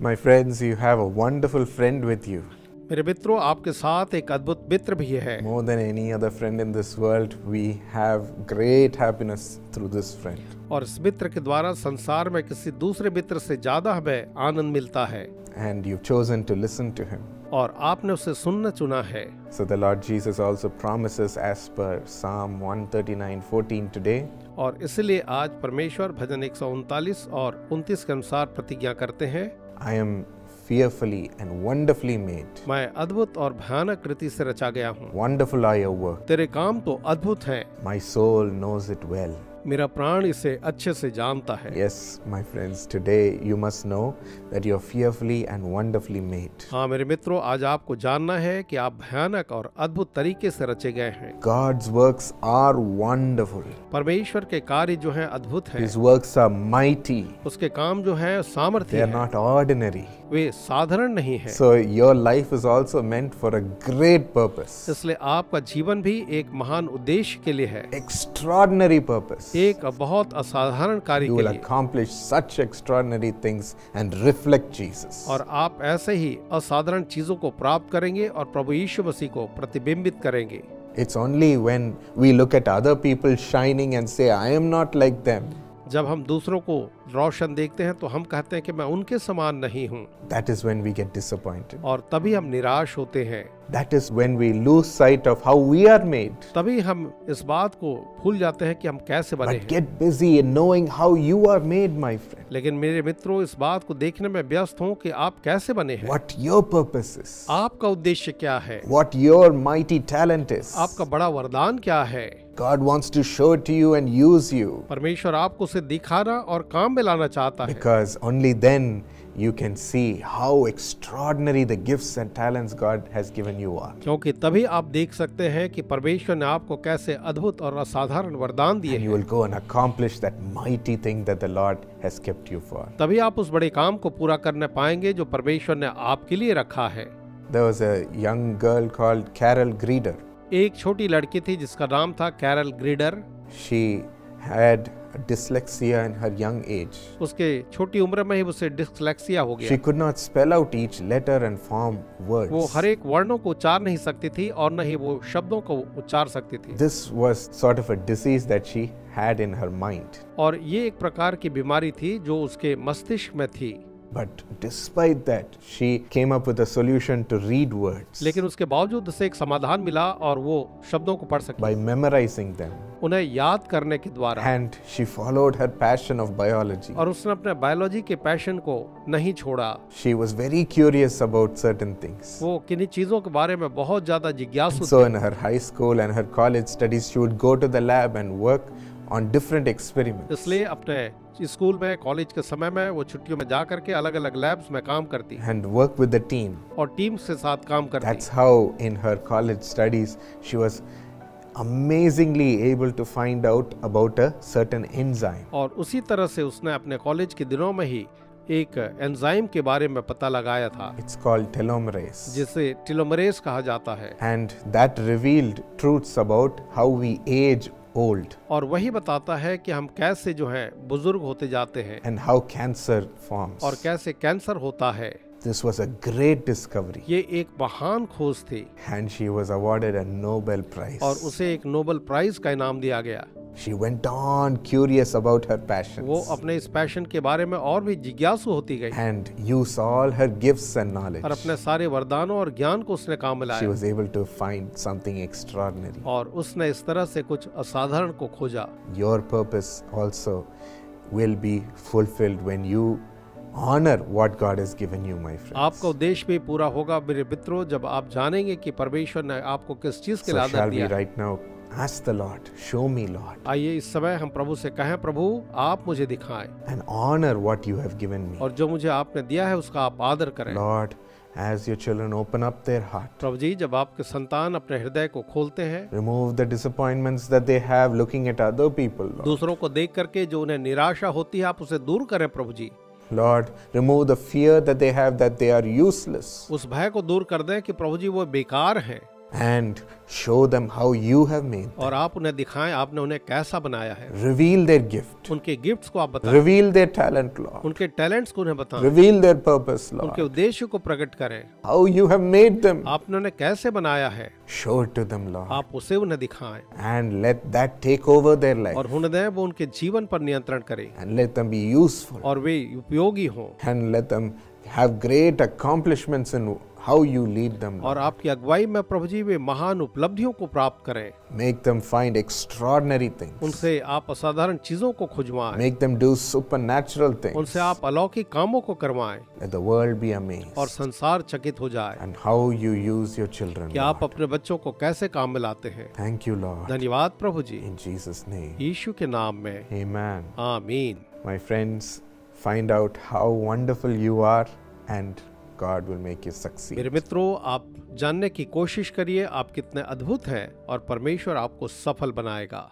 My friends, you have a wonderful friend with you. मेरे मित्रों, आपके साथ एक अद्भुत मित्र भी है। More than any other friend in this world, we have great happiness through this friend. और इस मित्र के द्वारा संसार में किसी दूसरे मित्र से ज्यादा हमें आनंद मिलता है। And you've chosen to listen to him. और आपने उसे सुनना चुना है। So the Lord Jesus also promises as per Psalm 139:14 today. और इसलिए आज परमेश्वर भजन 139 और 29 के अनुसार प्रतिज्ञा करते हैं, I am fearfully and wonderfully made. मैं अद्भुत और भयानक रीति से रचा गया हूँ। Wonderful are your work. तेरे काम तो अद्भुत हैं। My soul knows it well. मेरा प्राण इसे अच्छे से जानता है। Yes, my friends, today you must know that you are fearfully and wonderfully made. हाँ मेरे मित्रों, आज आपको जानना है कि आप भयानक और अद्भुत तरीके से रचे गए हैं। God's works are wonderful. परमेश्वर के कार्य जो हैं अद्भुत हैं। His works are mighty. उसके काम जो हैं सामर्थ्य They are हैं। not ordinary. वे साधारण नहीं है। So your life is also meant for a great purpose. इसलिए आपका जीवन भी एक महान उद्देश्य के लिए है, Extraordinary purpose. एक बहुत असाधारण कार्य You के will लिए। accomplish such extraordinary things and reflect Jesus. और आप ऐसे ही असाधारण चीजों को प्राप्त करेंगे और प्रभु यीशु मसीह को प्रतिबिंबित करेंगे। It's only when we look at other people shining and say, I am not like them, जब हम दूसरों को रोशन देखते हैं तो हम कहते हैं कि मैं उनके समान नहीं हूँ, that is when we get disappointed. और तभी हम निराश होते हैं। That is when we lose sight of how we are made. तभी हम इस बात को भूल जाते हैं कि हम कैसे बने But हैं। get busy in knowing how you are made, my friend. लेकिन मेरे मित्रों, इस बात को देखने में व्यस्त हूँ कि आप कैसे बने हैं। What your purpose is. आपका उद्देश्य क्या है? What your mighty talent is. आपका बड़ा वरदान क्या है? God wants to show it to you and use you. परमेश्वर आपको उसे दिखाना और काम में लाना चाहता है। Because only then you can see how extraordinary the gifts and talents God has given you are. क्योंकि तभी आप देख सकते हैं कि परमेश्वर ने आपको कैसे अद्भुत और असाधारण वरदान दिए And you हैं। will go and accomplish that mighty thing that the Lord has kept you for. तभी आप उस बड़े काम को पूरा करने पाएंगे जो परमेश्वर ने आपके लिए रखा है। There was a young girl called Carol Greeder. एक छोटी लड़की थी जिसका नाम था Carol ग्रीडर। She had dyslexia in her young age. उसके छोटी उम्र में ही उसे डिस्लेक्सिया हो She गया। could not spell out each letter and form words. वो हर एक वर्णों को उच्चार नहीं सकती थी और न ही वो शब्दों को उच्चार सकती थी। This was sort of a disease that she had in her mind. और ये एक प्रकार की बीमारी थी जो उसके मस्तिष्क में थी। But despite that, she came up with a solution to read words लेकिन उसके बावजूद उसे एक समाधान मिला और वो शब्दों को पढ़ सकी, by memorizing them. उन्हें याद करने के द्वारा। And she followed her passion of biology. और उसने अपने बायोलॉजी के पैशन को नहीं छोड़ा। She was very curious about certain things. वो किन्हीं चीजों के बारे में बहुत ज्यादा जिज्ञासु So थी। in her high school and her college studies, she would go to the lab and work on different experiments. इसलिए अपने स्कूल में, कॉलेज के समय में वो छुट्टियों में जा करके अलग अलग लैब्स में काम करती And work with the team. और टीम के साथ काम करती। That's how in her college studies she was amazingly able to find out about a certain enzyme. और उसी तरह से उसने अपने कॉलेज के दिनों में ही एक एंजाइम के बारे में पता लगाया था It's called telomerase. जिसे टेलोमरेज कहा जाता है। And that revealed truths about how we age old और वही बताता है कि हम कैसे जो है बुजुर्ग होते जाते हैं and how cancer forms. और कैसे कैंसर होता है। This was a great discovery. ये एक महान खोज थी And she was awarded a Nobel Prize. और उसे एक नोबेल प्राइज का इनाम दिया गया। She went on curious about her passions. वो अपने इस पैशन के बारे में और भी जिज्ञासु होती गई And used all her gifts and knowledge. और अपने सारे वरदानों और ज्ञान को उसने काम में She लाया was able to find something extraordinary. और उसने इस तरह से कुछ असाधारण को खोजा। Your purpose also will be fulfilled when you honor what God has given you, my friends. आपका उद्देश्य भी पूरा होगा मेरे मित्रों जब आप जानेंगे कि परमेश्वर ने आपको किस चीज के So लिए shall आदर we दिया है। right now ask the Lord, show me, Lord, आइए इस समय हम प्रभु से कहें, प्रभु आप मुझे दिखाएं and honor what you have given me. और जो मुझे आपने दिया है उसका आप आदर करें। Lord, as your children open up their heart, प्रभु जी, जब आपके संतान अपने हृदय को खोलते हैं, remove the disappointments that they have looking at other people, Lord. दूसरों को देख करके जो उन्हें निराशा होती है आप उसे दूर करें प्रभु जी। Lord, remove the fear that they have that they are useless. उस भय को दूर कर दें कि प्रभु जी वो बेकार हैं। and show them how you have made them. और आप उन्हें दिखाएं आपने उन्हें कैसा बनाया है। Reveal their gift. उनके गिफ्ट्स को आप बताएं, Reveal their talent, Lord. उनके टैलेंट्स को उन्हें बताएं, Reveal their purpose, उनके Lord. उद्देश्य को प्रकट करें, How you have made them. आपने उन्हें कैसे बनाया है, Show it to them, Lord. आप उसे उन्हें दिखाएं And let that take over their life. और होने दें वो उनके जीवन पर नियंत्रण करें And let them be useful. और वे उपयोगी हों And let them have great accomplishments in how you lead them, और Lord. आपकी अगुवाई में प्रभु जी वे महान उपलब्धियों को प्राप्त करें। Make them find extraordinary things. उनसे आप असाधारण चीजों को खुजवाएं, Make them do supernatural things. उनसे आप अलौकिक कामों को करवाएं Let the world be amazed. और संसार चकित हो जाए And how you use your children, कि आप Lord. अपने बच्चों को कैसे काम में लाते हैं। Thank you, Lord. धन्यवाद प्रभु जी, In Jesus' name. यीशु के नाम में Amen. आमीन। My friends, find out how wonderful you are and God will make you succeed. मेरे मित्रों, आप जानने की कोशिश करिए आप कितने अद्भुत हैं और परमेश्वर आपको सफल बनाएगा।